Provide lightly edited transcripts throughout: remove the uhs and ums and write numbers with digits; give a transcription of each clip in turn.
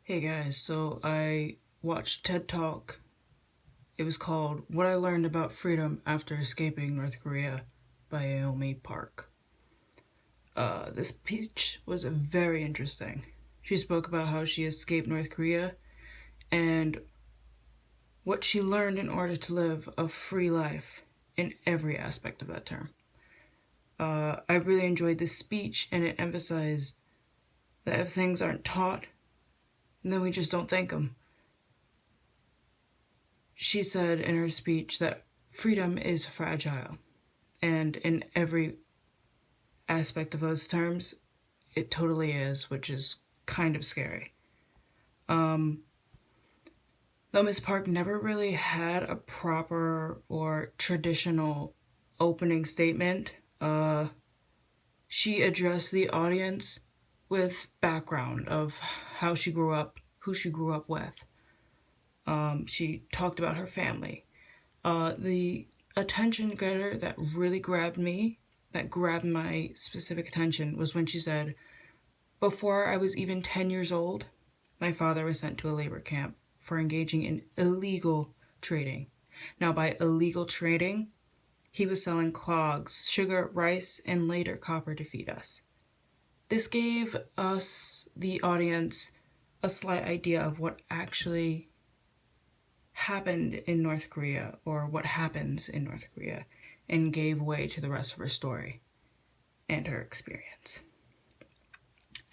Hey guys, so I watched TED Talk. It was called What I Learned About Freedom After Escaping North Korea by Aomi Park. This speech was very interesting. She spoke about how she escaped North Korea and what she learned in order to live a free life in every aspect of that term. I really enjoyed this speech, and it emphasized that if things aren't taught, then we just don't think them. She said in her speech that freedom is fragile, and in every aspect of those terms, it totally is, which is kind of scary. Though Miss Park never really had a proper or traditional opening statement, she addressed the audience with background of how she grew up, who she grew up with. She talked about her family. The attention getter that really grabbed me, that grabbed my specific attention, was when she said, "Before I was even 10 years old, my father was sent to a labor camp for engaging in illegal trading." Now, by illegal trading, he was selling clogs, sugar, rice, and later copper to feed us. This gave us, the audience, a slight idea of what actually happened in North Korea, or what happens in North Korea, and gave way to the rest of her story and her experience.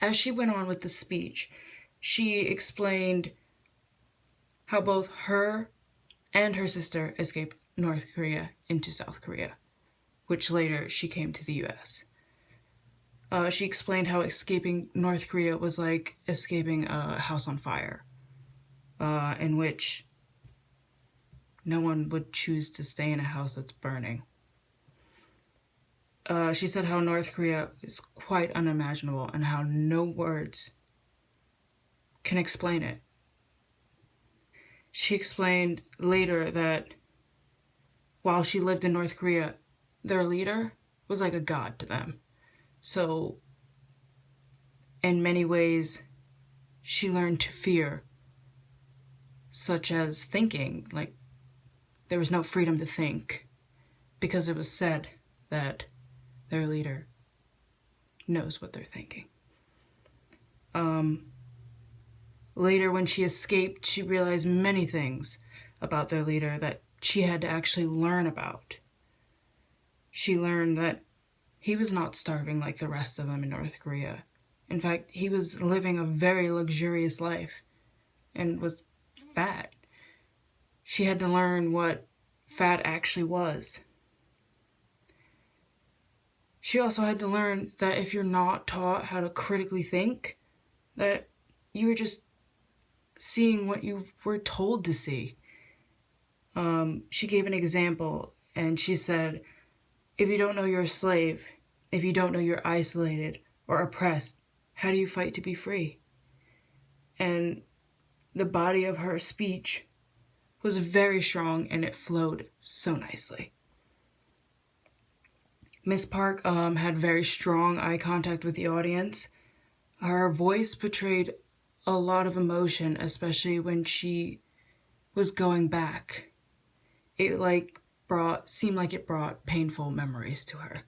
As she went on with the speech, she explained how both her and her sister escaped North Korea into South Korea, which later she came to the US. She explained how escaping North Korea was like escaping a house on fire, in which no one would choose to stay in a house that's burning. She said how North Korea is quite unimaginable and how no words can explain it. She explained later that while she lived in North Korea, their leader was like a god to them. So, in many ways, she learned to fear, such as thinking. Like, there was no freedom to think because it was said that their leader knows what they're thinking. Later, when she escaped, she realized many things about their leader that she had to actually learn about. She learned that he was not starving like the rest of them in North Korea. In fact, he was living a very luxurious life and was fat. She had to learn what fat actually was. She also had to learn that if you're not taught how to critically think, that you were just seeing what you were told to see. She gave an example, and she said, if you don't know you're a slave, if you don't know you're isolated or oppressed, how do you fight to be free? And the body of her speech was very strong, and it flowed so nicely. Miss Park had very strong eye contact with the audience. Her voice portrayed a lot of emotion, especially when she was going back. It seemed like it brought painful memories to her.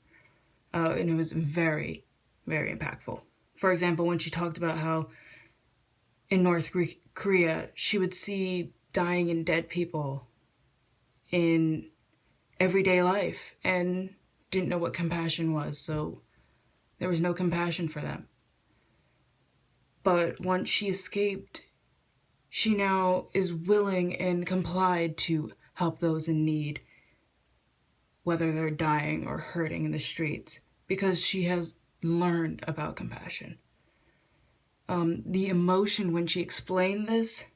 And it was very, very impactful. For example, when she talked about how in North Korea she would see dying and dead people in everyday life and didn't know what compassion was, so there was no compassion for them. But once she escaped, she now is willing and complied to help those in need, whether they're dying or hurting in the streets, because she has learned about compassion. The emotion when she explained this,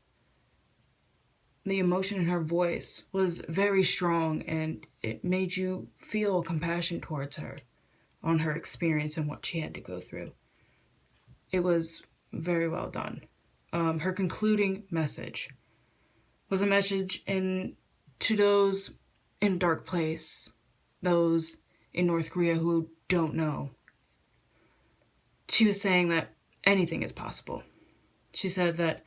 the emotion in her voice was very strong, and it made you feel compassion towards her on her experience and what she had to go through. It was very well done. Her concluding message was a message to those in a dark place, those in North Korea who don't know. She was saying that anything is possible. She said that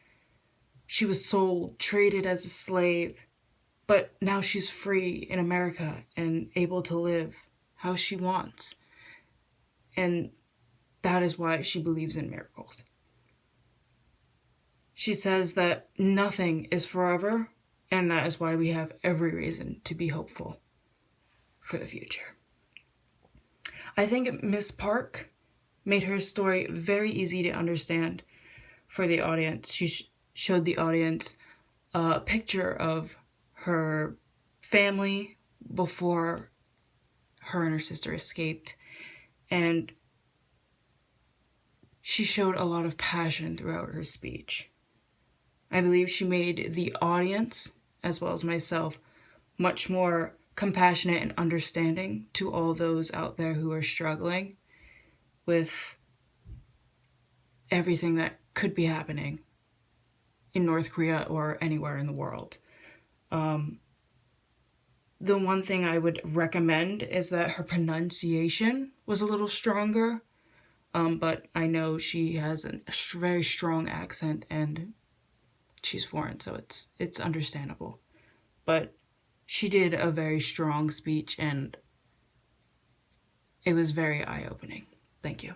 She was sold, traded as a slave, but now she's free in America and able to live how she wants. And that is why she believes in miracles. She says that nothing is forever, and that is why we have every reason to be hopeful for the future. I think Miss Park made her story very easy to understand for the audience. She showed the audience a picture of her family before her and her sister escaped, and she showed a lot of passion throughout her speech. I believe she made the audience, as well as myself, much more compassionate and understanding to all those out there who are struggling with everything that could be happening in North Korea or anywhere in the world. The one thing I would recommend is that her pronunciation was a little stronger, but I know she has a very strong accent and she's foreign, so it's understandable. But she did a very strong speech and it was very eye-opening. Thank you.